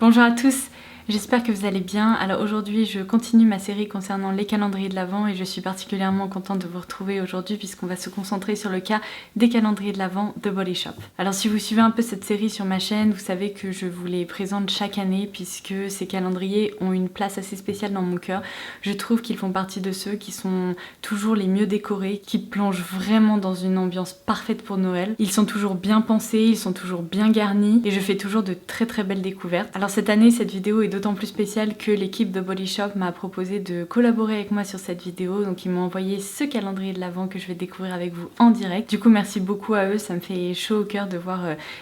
Bonjour à tous, j'espère que vous allez bien. Alors aujourd'hui je continue ma série concernant les calendriers de l'Avent et je suis particulièrement contente de vous retrouver aujourd'hui puisqu'on va se concentrer sur le cas des calendriers de l'Avent de Body Shop. Alors si vous suivez un peu cette série sur ma chaîne, vous savez que je vous les présente chaque année puisque ces calendriers ont une place assez spéciale dans mon cœur. Je trouve qu'ils font partie de ceux qui sont toujours les mieux décorés, qui plongent vraiment dans une ambiance parfaite pour Noël. Ils sont toujours bien pensés, ils sont toujours bien garnis et je fais toujours de très belles découvertes. Alors cette année, cette vidéo est d'autant plus spéciale que l'équipe de Body Shop m'a proposé de collaborer avec moi sur cette vidéo. Donc ils m'ont envoyé ce calendrier de l'Avent que je vais découvrir avec vous en direct. Du coup, merci beaucoup à eux, ça me fait chaud au cœur de voir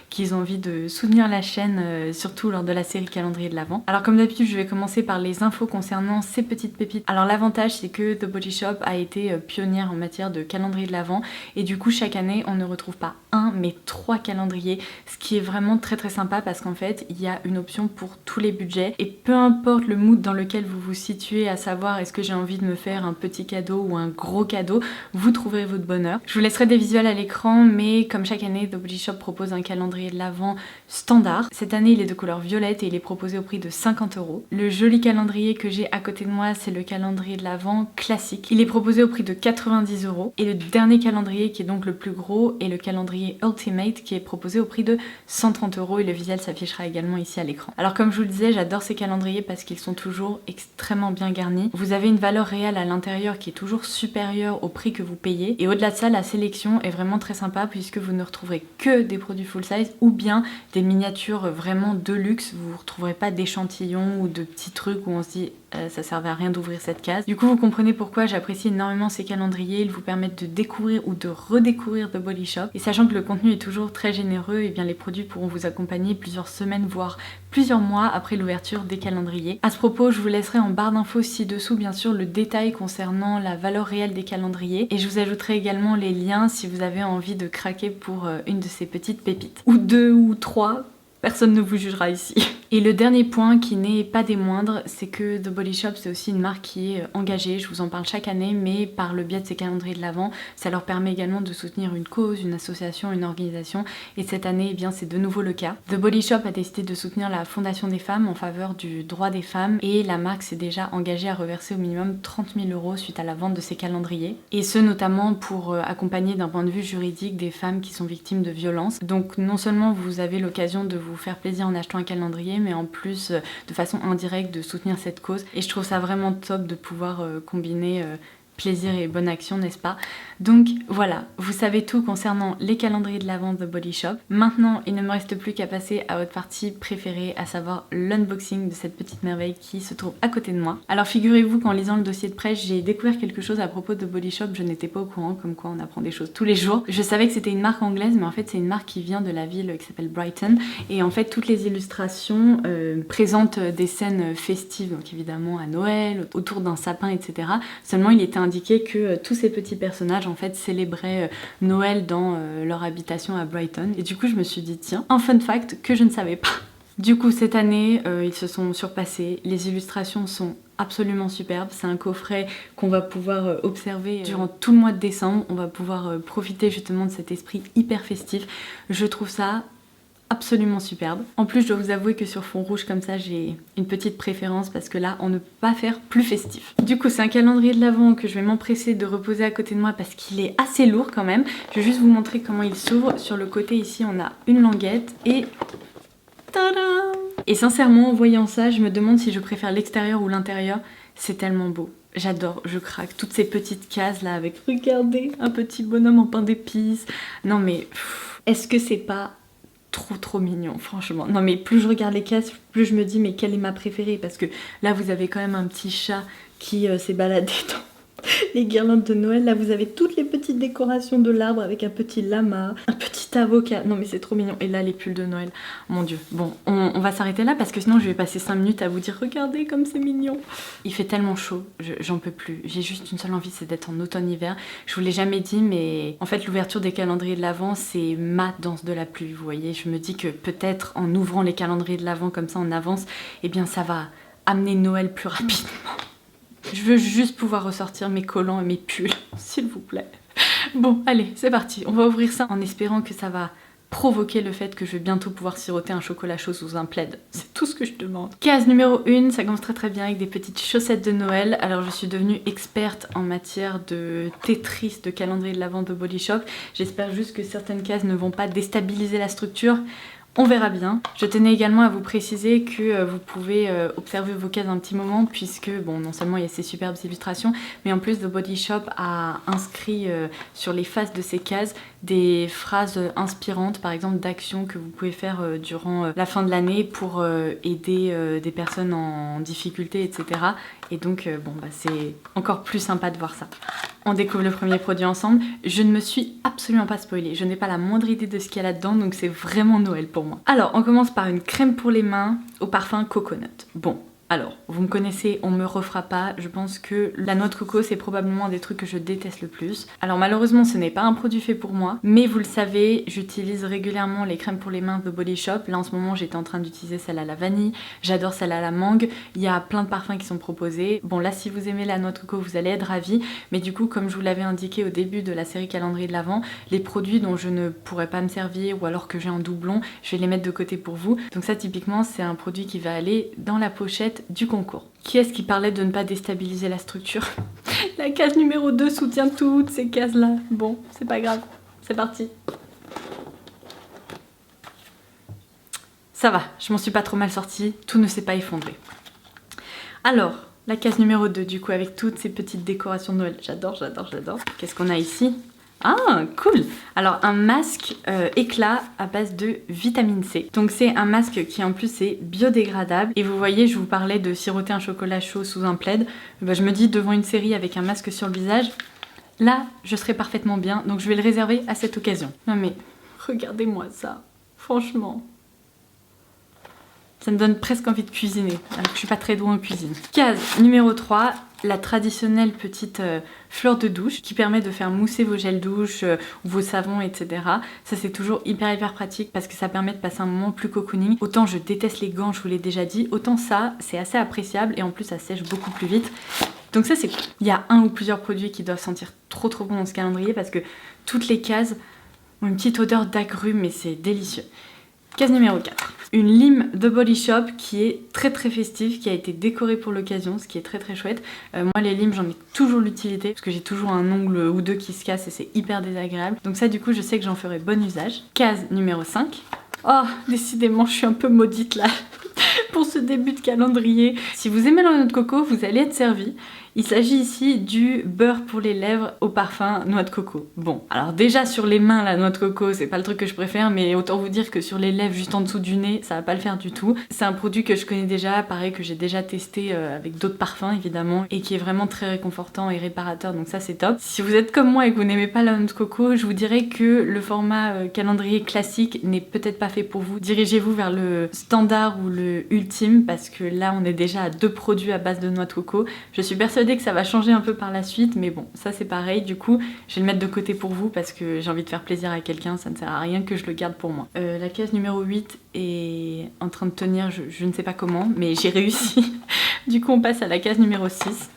qu'ils ont envie de soutenir la chaîne, surtout lors de la série calendrier de l'Avent. Alors comme d'habitude, je vais commencer par les infos concernant ces petites pépites. Alors l'avantage, c'est que The Body Shop a été pionnière en matière de calendrier de l'Avent et du coup, chaque année, on ne retrouve pas un mais 3 calendriers, ce qui est vraiment très sympa parce qu'en fait, il y a une option pour tous les budgets et peu importe le mood dans lequel vous vous situez, à savoir est-ce que j'ai envie de me faire un petit cadeau ou un gros cadeau, vous trouverez votre bonheur. Je vous laisserai des visuels à l'écran, mais comme chaque année, The Body Shop propose un calendrier de l'Avent standard. Cette année, il est de couleur violette et il est proposé au prix de 50 €. Le joli calendrier que j'ai à côté de moi, c'est le calendrier de l'Avent classique. Il est proposé au prix de 90 € et le dernier calendrier qui est donc le plus gros est le calendrier Ultimate qui est proposé au prix de 130 € et le visuel s'affichera également ici à l'écran. Alors comme je vous le disais, j'adore ces calendriers parce qu'ils sont toujours extrêmement bien garnis. Vous avez une valeur réelle à l'intérieur qui est toujours supérieure au prix que vous payez et au-delà de ça, la sélection est vraiment très sympa puisque vous ne retrouverez que des produits full size ou bien des miniatures vraiment de luxe. Vous ne retrouverez pas d'échantillons ou de petits trucs où on se dit ça servait à rien d'ouvrir cette case. Du coup, vous comprenez pourquoi j'apprécie énormément ces calendriers. Ils vous permettent de découvrir ou de redécouvrir The Body Shop. Et sachant que le contenu est toujours très généreux, et bien les produits pourront vous accompagner plusieurs semaines, voire plusieurs mois après l'ouverture des calendriers. À ce propos, je vous laisserai en barre d'infos ci-dessous, bien sûr, le détail concernant la valeur réelle des calendriers. Et je vous ajouterai également les liens si vous avez envie de craquer pour une de ces petites pépites. Ou 2 ou 3. Personne ne vous jugera ici. Et le dernier point qui n'est pas des moindres, c'est que The Body Shop c'est aussi une marque qui est engagée, je vous en parle chaque année, mais par le biais de ces calendriers de l'Avent, ça leur permet également de soutenir une cause, une association, une organisation, et cette année, eh bien, c'est de nouveau le cas. The Body Shop a décidé de soutenir la Fondation des femmes en faveur du droit des femmes, et la marque s'est déjà engagée à reverser au minimum 30 000 € suite à la vente de ces calendriers, et ce notamment pour accompagner d'un point de vue juridique des femmes qui sont victimes de violences. Donc non seulement vous avez l'occasion de vous faire plaisir en achetant un calendrier, mais en plus de façon indirecte de soutenir cette cause et je trouve ça vraiment top de pouvoir combiner plaisir et bonne action, n'est-ce pas? Donc voilà, vous savez tout concernant les calendriers de l'Avent de Body Shop. Maintenant, il ne me reste plus qu'à passer à votre partie préférée, à savoir l'unboxing de cette petite merveille qui se trouve à côté de moi. Alors figurez-vous qu'en lisant le dossier de presse, j'ai découvert quelque chose à propos de Body Shop, je n'étais pas au courant, comme quoi on apprend des choses tous les jours. Je savais que c'était une marque anglaise, mais en fait c'est une marque qui vient de la ville qui s'appelle Brighton. Et en fait toutes les illustrations présentent des scènes festives, donc évidemment à Noël, autour d'un sapin, etc. Seulement il était indiqué que tous ces petits personnages en fait célébraient Noël dans leur habitation à Brighton. Et du coup je me suis dit tiens, un fun fact que je ne savais pas. Du coup cette année ils se sont surpassés, les illustrations sont absolument superbes, c'est un coffret qu'on va pouvoir observer durant tout le mois de décembre, on va pouvoir profiter justement de cet esprit hyper festif. Je trouve ça absolument superbe. En plus, je dois vous avouer que sur fond rouge comme ça, j'ai une petite préférence parce que là, on ne peut pas faire plus festif. Du coup, c'est un calendrier de l'Avent que je vais m'empresser de reposer à côté de moi parce qu'il est assez lourd quand même. Je vais juste vous montrer comment il s'ouvre. Sur le côté ici, on a une languette et... Tadam! Et sincèrement, en voyant ça, je me demande si je préfère l'extérieur ou l'intérieur. C'est tellement beau. J'adore, je craque. Toutes ces petites cases là avec, regardez, un petit bonhomme en pain d'épices. Non mais, est-ce que c'est pas... trop mignon franchement. Non mais plus je regarde les cases, plus je me dis mais quelle est ma préférée parce que là vous avez quand même un petit chat qui s'est baladé dans les guirlandes de Noël. Là vous avez toutes les petites décorations de l'arbre avec un petit lama, un petit avocat. Non mais c'est trop mignon. Et là les pulls de Noël. Mon dieu. Bon, on va s'arrêter là parce que sinon je vais passer 5 minutes à vous dire regardez comme c'est mignon. Il fait tellement chaud, j'en peux plus. J'ai juste une seule envie, c'est d'être en automne-hiver. Je vous l'ai jamais dit mais en fait l'ouverture des calendriers de l'Avent c'est ma danse de la pluie. Vous voyez, je me dis que peut-être en ouvrant les calendriers de l'Avent comme ça en avance, eh bien ça va amener Noël plus rapidement. Je veux juste pouvoir ressortir mes collants et mes pulls, s'il vous plaît. Bon, allez, c'est parti. On va ouvrir ça en espérant que ça va provoquer le fait que je vais bientôt pouvoir siroter un chocolat chaud sous un plaid. C'est tout ce que je demande. Case numéro 1, ça commence très bien avec des petites chaussettes de Noël. Alors je suis devenue experte en matière de Tetris, de calendrier de l'Avent de Body Shop. J'espère juste que certaines cases ne vont pas déstabiliser la structure. On verra bien. Je tenais également à vous préciser que vous pouvez observer vos cases un petit moment puisque, bon, non seulement il y a ces superbes illustrations, mais en plus The Body Shop a inscrit sur les faces de ces cases des phrases inspirantes, par exemple d'actions que vous pouvez faire durant la fin de l'année pour aider des personnes en difficulté, etc. Et donc, bon, bah, c'est encore plus sympa de voir ça. On découvre le premier produit ensemble. Je ne me suis absolument pas spoilée. Je n'ai pas la moindre idée de ce qu'il y a là-dedans, donc c'est vraiment Noël pour moi. Alors, on commence par une crème pour les mains au parfum coconut. Bon. Alors, vous me connaissez, on me refera pas, je pense que la noix de coco c'est probablement un des trucs que je déteste le plus. Alors malheureusement ce n'est pas un produit fait pour moi, mais vous le savez, j'utilise régulièrement les crèmes pour les mains de Body Shop. Là en ce moment j'étais en train d'utiliser celle à la vanille, j'adore celle à la mangue, il y a plein de parfums qui sont proposés. Bon là si vous aimez la noix de coco vous allez être ravis, mais du coup comme je vous l'avais indiqué au début de la série calendrier de l'Avent, les produits dont je ne pourrais pas me servir ou alors que j'ai en doublon, je vais les mettre de côté pour vous. Donc ça typiquement c'est un produit qui va aller dans la pochette du concours. Qui est-ce qui parlait de ne pas déstabiliser la structure? La case numéro 2 soutient toutes ces cases là. Bon, c'est pas grave, c'est parti. Ça va, je m'en suis pas trop mal sortie, tout ne s'est pas effondré. Alors, la case numéro 2 du coup avec toutes ces petites décorations de Noël. J'adore, j'adore, j'adore. Qu'est-ce qu'on a ici? Ah, cool! Alors, un masque éclat à base de vitamine C. Donc, c'est un masque qui, en plus, est biodégradable. Et vous voyez, je vous parlais de siroter un chocolat chaud sous un plaid. Bah, je me dis, devant une série avec un masque sur le visage, là, je serai parfaitement bien. Donc, je vais le réserver à cette occasion. Non, mais regardez-moi ça. Franchement. Ça me donne presque envie de cuisiner, alors que je suis pas très douée en cuisine. Case numéro 3, la traditionnelle petite fleur de douche qui permet de faire mousser vos gels douche, vos savons, etc. Ça c'est toujours hyper pratique parce que ça permet de passer un moment plus cocooning. Autant je déteste les gants, je vous l'ai déjà dit, autant ça c'est assez appréciable et en plus ça sèche beaucoup plus vite. Donc ça c'est cool. Il y a un ou plusieurs produits qui doivent sentir trop bon dans ce calendrier parce que toutes les cases ont une petite odeur d'agrumes mais c'est délicieux. Case numéro 4. Une lime de Body Shop qui est très festive, qui a été décorée pour l'occasion, ce qui est très chouette. Moi les limes j'en ai toujours l'utilité parce que j'ai toujours un ongle ou deux qui se casse et c'est hyper désagréable. Donc ça du coup je sais que j'en ferai bon usage. Case numéro 5. Oh décidément je suis un peu maudite là pour ce début de calendrier. Si vous aimez la noix de coco vous allez être servi. Il s'agit ici du beurre pour les lèvres au parfum noix de coco. Bon, alors déjà sur les mains la noix de coco c'est pas le truc que je préfère, mais autant vous dire que sur les lèvres juste en dessous du nez ça va pas le faire du tout. C'est un produit que je connais déjà, pareil que j'ai déjà testé avec d'autres parfums évidemment, et qui est vraiment très réconfortant et réparateur, donc ça c'est top. Si vous êtes comme moi et que vous n'aimez pas la noix de coco, je vous dirais que le format calendrier classique n'est peut-être pas fait pour vous. Dirigez-vous vers le standard ou le ultime parce que là on est déjà à 2 produits à base de noix de coco. Je suis persuadée que ça va changer un peu par la suite, mais bon, ça c'est pareil, du coup, je vais le mettre de côté pour vous parce que j'ai envie de faire plaisir à quelqu'un, ça ne sert à rien que je le garde pour moi. La case numéro 8 est en train de tenir, je ne sais pas comment, mais j'ai réussi. Du coup, on passe à la case numéro 6.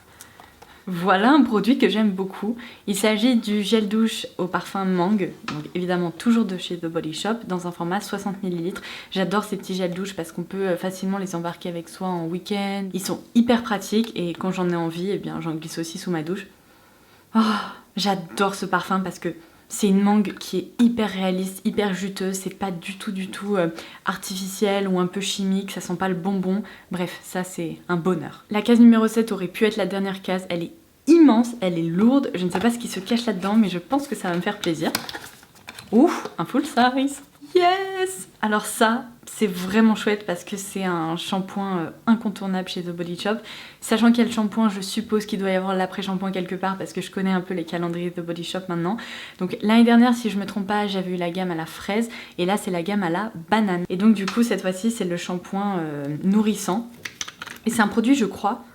Voilà un produit que j'aime beaucoup. Il s'agit du gel douche au parfum mangue, donc évidemment toujours de chez The Body Shop, dans un format 60 ml. J'adore ces petits gels douche parce qu'on peut facilement les embarquer avec soi en week-end. Ils sont hyper pratiques et quand j'en ai envie, eh bien j'en glisse aussi sous ma douche. Oh, j'adore ce parfum parce que c'est une mangue qui est hyper réaliste, hyper juteuse, c'est pas du tout artificiel ou un peu chimique, ça sent pas le bonbon. Bref, ça c'est un bonheur. La case numéro 7 aurait pu être la dernière case, elle est immense, elle est lourde, je ne sais pas ce qui se cache là-dedans, mais je pense que ça va me faire plaisir. Ouf, un full size. Yes! Alors ça, c'est vraiment chouette parce que c'est un shampoing incontournable chez The Body Shop. Sachant qu'il y a le shampoing, je suppose qu'il doit y avoir l'après-shampoing quelque part parce que je connais un peu les calendriers de The Body Shop maintenant. Donc l'année dernière, si je me trompe pas, j'avais eu la gamme à la fraise et là c'est la gamme à la banane. Et donc du coup, cette fois-ci, c'est le shampoing nourrissant. Et c'est un produit, je crois,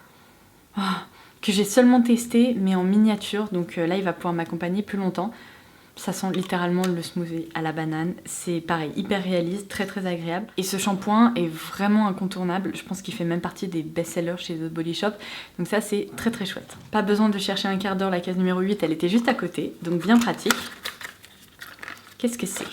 que j'ai seulement testé mais en miniature. Donc là, il va pouvoir m'accompagner plus longtemps. Ça sent littéralement le smoothie à la banane. C'est pareil, hyper réaliste, très agréable. Et ce shampoing est vraiment incontournable. Je pense qu'il fait même partie des best-sellers chez The Body Shop. Donc ça, c'est très chouette. Pas besoin de chercher un quart d'heure, la case numéro 8, elle était juste à côté. Donc bien pratique. Qu'est-ce que c'est?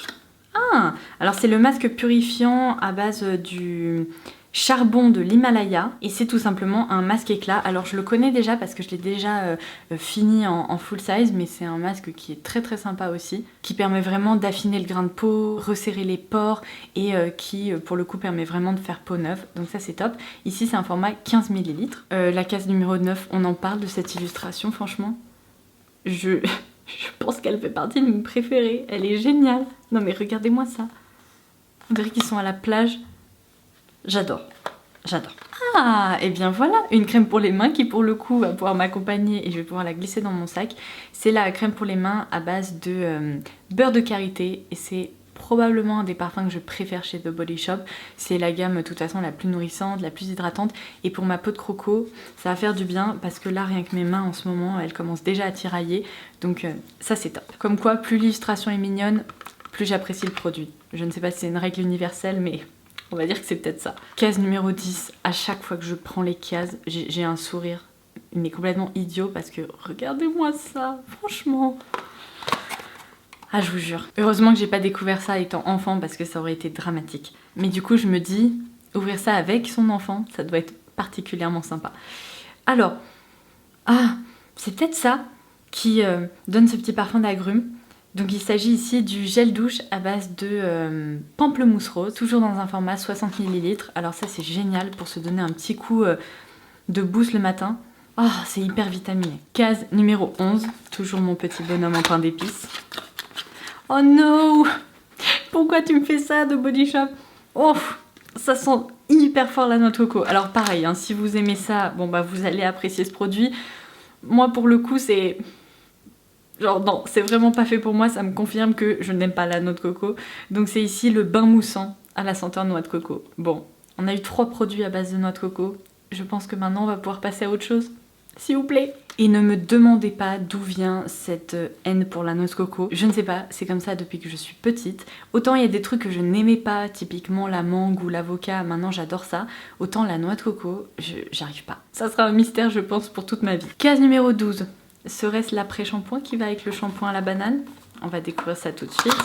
Ah, alors c'est le masque purifiant à base du charbon de l'Himalaya et c'est tout simplement un masque éclat. Alors je le connais déjà parce que je l'ai déjà fini en full size, mais c'est un masque qui est très très sympa aussi, qui permet vraiment d'affiner le grain de peau, resserrer les pores et qui pour le coup permet vraiment de faire peau neuve, donc ça c'est top. Ici c'est un format 15 ml. La case numéro 9, on en parle de cette illustration, franchement. Je pense qu'elle fait partie de mes préférées, elle est géniale. Non mais regardez-moi ça. On dirait qu'ils sont à la plage. J'adore, j'adore. Ah, et bien voilà, une crème pour les mains qui pour le coup va pouvoir m'accompagner et je vais pouvoir la glisser dans mon sac. C'est la crème pour les mains à base de beurre de karité et c'est probablement un des parfums que je préfère chez The Body Shop. C'est la gamme de toute façon la plus nourrissante, la plus hydratante et pour ma peau de croco, ça va faire du bien parce que là rien que mes mains en ce moment, elles commencent déjà à tirailler donc ça c'est top. Comme quoi, plus l'illustration est mignonne, plus j'apprécie le produit. Je ne sais pas si c'est une règle universelle mais on va dire que c'est peut-être ça. Case numéro 10, à chaque fois que je prends les cases, j'ai un sourire, mais complètement idiot parce que regardez-moi ça, franchement. Ah, je vous jure. Heureusement que j'ai pas découvert ça étant enfant parce que ça aurait été dramatique. Mais du coup, je me dis, ouvrir ça avec son enfant, ça doit être particulièrement sympa. Alors, c'est peut-être ça qui donne ce petit parfum d'agrumes. Donc il s'agit ici du gel douche à base de pamplemousse rose, toujours dans un format 60 ml. Alors ça c'est génial pour se donner un petit coup de boost le matin. Oh, c'est hyper vitaminé. Case numéro 11, toujours mon petit bonhomme en pain d'épices. Oh no! Pourquoi tu me fais ça, The Body Shop? Oh, ça sent hyper fort la noix de coco. Alors pareil, hein, si vous aimez ça, bon bah vous allez apprécier ce produit. Moi pour le coup c'est... Genre non, c'est vraiment pas fait pour moi, ça me confirme que je n'aime pas la noix de coco. Donc c'est ici le bain moussant à la senteur noix de coco. Bon, on a eu 3 produits à base de noix de coco. Je pense que maintenant on va pouvoir passer à autre chose. S'il vous plaît. Et ne me demandez pas d'où vient cette haine pour la noix de coco. Je ne sais pas, c'est comme ça depuis que je suis petite. Autant il y a des trucs que je n'aimais pas, typiquement la mangue ou l'avocat, maintenant j'adore ça. Autant la noix de coco, j'arrive pas. Ça sera un mystère je pense pour toute ma vie. Case numéro 12. Serait-ce l'après-shampoing qui va avec le shampoing à la banane? On va découvrir ça tout de suite.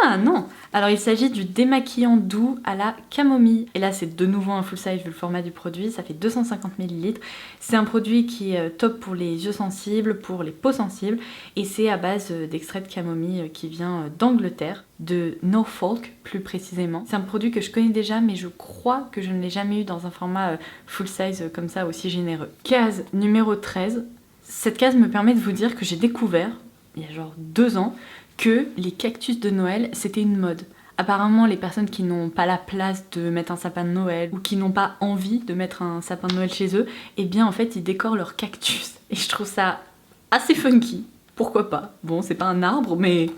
Ah non! Alors il s'agit du démaquillant doux à la camomille. Et là c'est de nouveau un full size vu le format du produit, ça fait 250 ml. C'est un produit qui est top pour les yeux sensibles, pour les peaux sensibles. Et c'est à base d'extrait de camomille qui vient d'Angleterre, de Norfolk plus précisément. C'est un produit que je connais déjà mais je crois que je ne l'ai jamais eu dans un format full size comme ça aussi généreux. Case numéro 13. Cette case me permet de vous dire que j'ai découvert, il y a genre 2 ans, que les cactus de Noël, c'était une mode. Apparemment, les personnes qui n'ont pas la place de mettre un sapin de Noël ou qui n'ont pas envie de mettre un sapin de Noël chez eux, eh bien en fait, ils décorent leurs cactus. Et je trouve ça assez funky. Pourquoi pas? Bon, c'est pas un arbre, mais...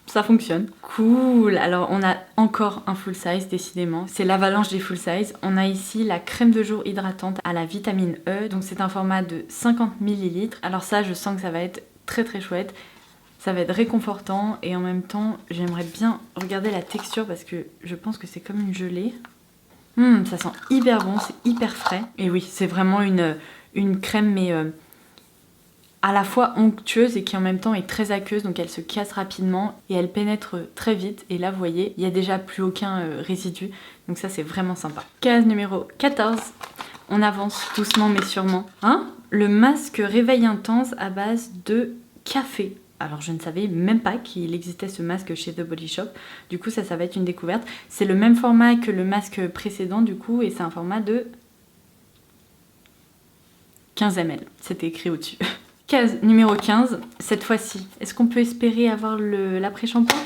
ça fonctionne. Cool. Alors on a encore un full size décidément. C'est l'avalanche des full size. On a ici la crème de jour hydratante à la vitamine E. Donc c'est un format de 50 ml. Alors ça je sens que ça va être très très chouette. Ça va être réconfortant et en même temps j'aimerais bien regarder la texture parce que je pense que c'est comme une gelée. Ça sent hyper bon, c'est hyper frais. Et oui, c'est vraiment une crème mais... à la fois onctueuse et qui en même temps est très aqueuse, donc elle se casse rapidement et elle pénètre très vite. Et là vous voyez, il n'y a déjà plus aucun résidu, donc ça c'est vraiment sympa. Case numéro 14, on avance doucement mais sûrement. Le masque réveil intense à base de café. Alors je ne savais même pas qu'il existait ce masque chez The Body Shop, du coup ça va être une découverte. C'est le même format que le masque précédent du coup et c'est un format de 15 ml, c'était écrit au-dessus. Case numéro 15, cette fois-ci, est-ce qu'on peut espérer avoir l'après-shampoing?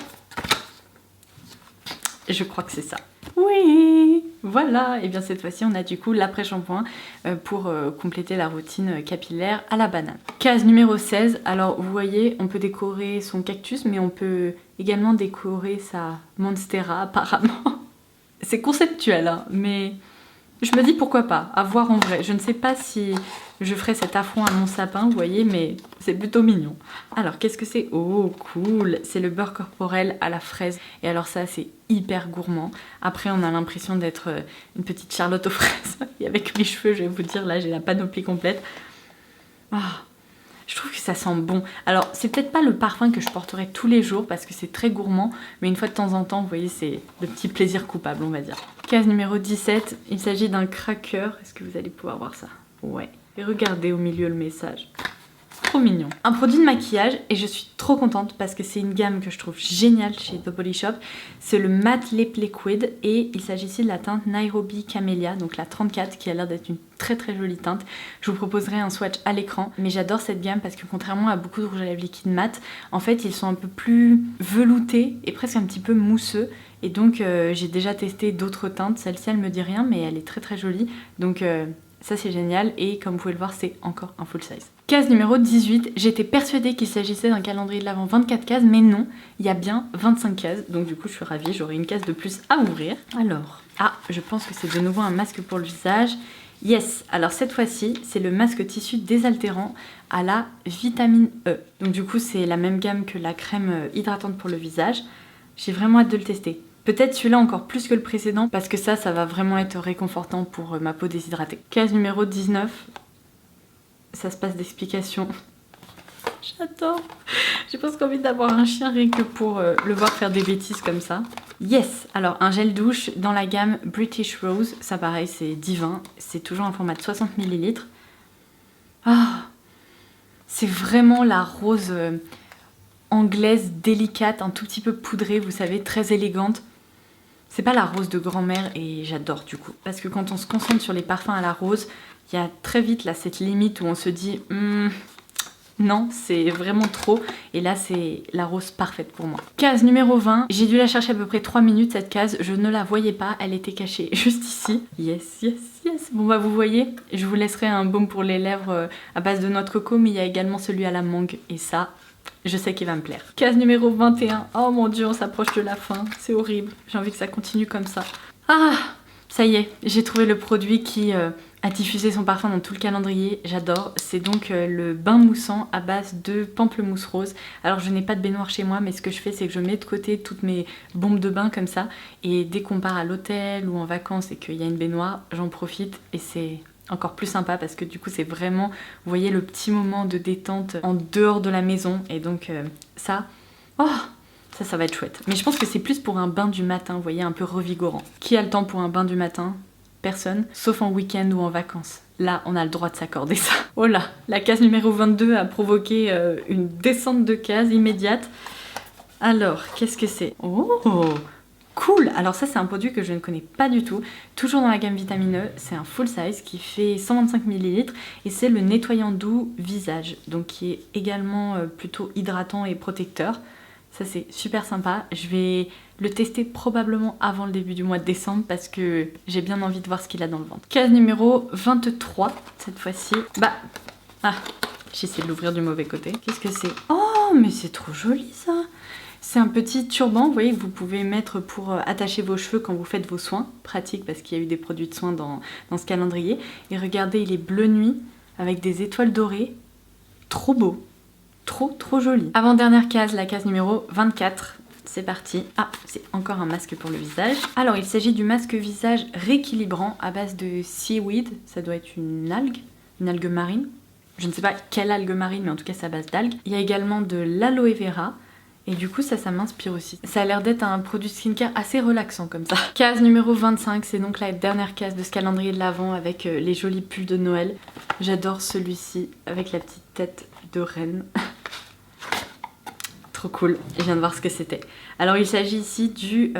Je crois que c'est ça. Oui, voilà. Et bien cette fois-ci, on a du coup l'après-shampoing pour compléter la routine capillaire à la banane. Case numéro 16, alors vous voyez, on peut décorer son cactus, mais on peut également décorer sa monstera apparemment. C'est conceptuel, hein, mais... je me dis pourquoi pas, à voir en vrai. Je ne sais pas si je ferai cet affront à mon sapin, vous voyez, mais c'est plutôt mignon. Alors, qu'est-ce que c'est? Oh, cool! C'est le beurre corporel à la fraise. Et alors ça, c'est hyper gourmand. Après, on a l'impression d'être une petite Charlotte aux fraises. Et avec mes cheveux, je vais vous dire, là, j'ai la panoplie complète. Je trouve que ça sent bon. Alors, c'est peut-être pas le parfum que je porterai tous les jours parce que c'est très gourmand, mais une fois de temps en temps, vous voyez, c'est le petit plaisir coupable, on va dire. Case numéro 17, il s'agit d'un cracker. Est-ce que vous allez pouvoir voir ça? Ouais. Et regardez au milieu le message. Trop mignon. Un produit de maquillage et je suis trop contente parce que c'est une gamme que je trouve géniale chez The Body Shop. C'est le Matte Lip Liquid et il s'agit ici de la teinte Nairobi Camellia, donc la 34 qui a l'air d'être une très très jolie teinte. Je vous proposerai un swatch à l'écran, mais j'adore cette gamme parce que contrairement à beaucoup de rouges à lèvres liquides mat, en fait ils sont un peu plus veloutés et presque un petit peu mousseux. Et donc j'ai déjà testé d'autres teintes, celle-ci elle me dit rien mais elle est très très jolie. Donc ça c'est génial et comme vous pouvez le voir c'est encore un full size. Case numéro 18, j'étais persuadée qu'il s'agissait d'un calendrier de l'Avent 24 cases mais non, il y a bien 25 cases donc du coup je suis ravie, j'aurai une case de plus à ouvrir. Alors, je pense que c'est de nouveau un masque pour le visage. Yes, alors cette fois-ci c'est le masque tissu désaltérant à la vitamine E. Donc du coup c'est la même gamme que la crème hydratante pour le visage. J'ai vraiment hâte de le tester. Peut-être celui-là encore plus que le précédent parce que ça va vraiment être réconfortant pour ma peau déshydratée. Case numéro 19, ça se passe d'explications. J'adore. J'ai presque envie d'avoir un chien rien que pour le voir faire des bêtises comme ça. Yes, alors un gel douche dans la gamme British Rose, ça pareil c'est divin, c'est toujours un format de 60 ml. C'est vraiment la rose anglaise délicate, un tout petit peu poudrée, vous savez, très élégante. C'est pas la rose de grand-mère et j'adore du coup. Parce que quand on se concentre sur les parfums à la rose, il y a très vite là cette limite où on se dit non, c'est vraiment trop. Et là, c'est la rose parfaite pour moi. Case numéro 20. J'ai dû la chercher à peu près 3 minutes cette case. Je ne la voyais pas, elle était cachée juste ici. Yes, yes, yes. Bon bah vous voyez, je vous laisserai un baume pour les lèvres à base de noix de coco, mais il y a également celui à la mangue. Et ça, je sais qu'il va me plaire. Case numéro 21. Oh mon dieu, on s'approche de la fin. C'est horrible. J'ai envie que ça continue comme ça. Ça y est, j'ai trouvé le produit qui a diffusé son parfum dans tout le calendrier. J'adore. C'est donc le bain moussant à base de pamplemousse rose. Alors je n'ai pas de baignoire chez moi, mais ce que je fais, c'est que je mets de côté toutes mes bombes de bain comme ça. Et dès qu'on part à l'hôtel ou en vacances et qu'il y a une baignoire, j'en profite et c'est encore plus sympa parce que du coup c'est vraiment, vous voyez, le petit moment de détente en dehors de la maison. Et donc ça va être chouette. Mais je pense que c'est plus pour un bain du matin, vous voyez, un peu revigorant. Qui a le temps pour un bain du matin? Personne, sauf en week-end ou en vacances. Là, on a le droit de s'accorder ça. Oh là, la case numéro 22 a provoqué une descente de case immédiate. Alors, qu'est-ce que c'est? Oh, cool! Alors ça, c'est un produit que je ne connais pas du tout. Toujours dans la gamme Vitamine E, c'est un full size qui fait 125 ml et c'est le nettoyant doux visage, donc qui est également plutôt hydratant et protecteur. Ça c'est super sympa, je vais le tester probablement avant le début du mois de décembre parce que j'ai bien envie de voir ce qu'il a dans le ventre. Case numéro 23, cette fois-ci. J'ai essayé de l'ouvrir du mauvais côté. Qu'est-ce que c'est? Oh, mais c'est trop joli ça! C'est un petit turban, vous voyez, que vous pouvez mettre pour attacher vos cheveux quand vous faites vos soins. Pratique parce qu'il y a eu des produits de soins dans ce calendrier. Et regardez, il est bleu nuit avec des étoiles dorées. Trop beau! Trop joli. Avant-dernière case, la case numéro 24. C'est parti. C'est encore un masque pour le visage. Alors, il s'agit du masque visage rééquilibrant à base de seaweed. Ça doit être une algue marine. Je ne sais pas quelle algue marine, mais en tout cas, c'est à base d'algues. Il y a également de l'aloe vera. Et du coup, ça m'inspire aussi. Ça a l'air d'être un produit skincare assez relaxant comme ça. Case numéro 25, c'est donc la dernière case de ce calendrier de l'Avent avec les jolis pulls de Noël. J'adore celui-ci avec la petite tête de reine. Trop cool, je viens de voir ce que c'était. Alors il s'agit ici du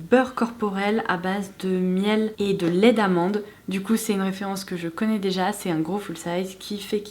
beurre corporel à base de miel et de lait d'amande. Du coup c'est une référence que je connais déjà, c'est un gros full size qui fait,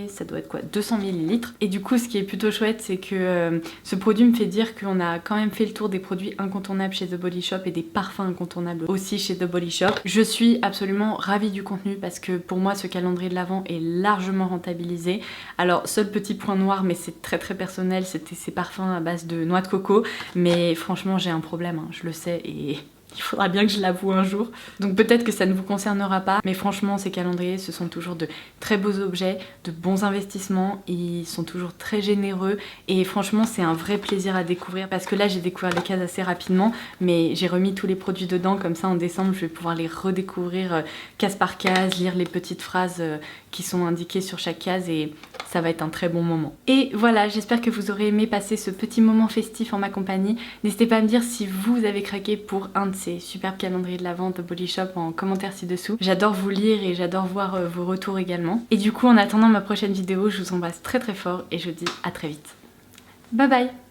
ça doit être quoi, 200 ml. Et du coup ce qui est plutôt chouette c'est que ce produit me fait dire qu'on a quand même fait le tour des produits incontournables chez The Body Shop et des parfums incontournables aussi chez The Body Shop. Je suis absolument ravie du contenu parce que pour moi ce calendrier de l'Avent est largement rentabilisé. Alors seul petit point noir mais c'est très personnel, c'était ces parfums à base de noix de coco. Mais franchement j'ai un problème, je le sais et il faudra bien que je l'avoue un jour. Donc peut-être que ça ne vous concernera pas, mais franchement ces calendriers ce sont toujours de très beaux objets, de bons investissements, ils sont toujours très généreux et franchement c'est un vrai plaisir à découvrir parce que là j'ai découvert les cases assez rapidement mais j'ai remis tous les produits dedans, comme ça en décembre je vais pouvoir les redécouvrir case par case, lire les petites phrases qui sont indiquées sur chaque case et ça va être un très bon moment. Et voilà, j'espère que vous aurez aimé passer ce petit moment festif en ma compagnie. N'hésitez pas à me dire si vous avez craqué pour un de ces superbes calendriers de l'Avent de Body Shop en commentaire ci-dessous. J'adore vous lire et j'adore voir vos retours également. Et du coup, en attendant ma prochaine vidéo, je vous embrasse très très fort et je vous dis à très vite. Bye bye!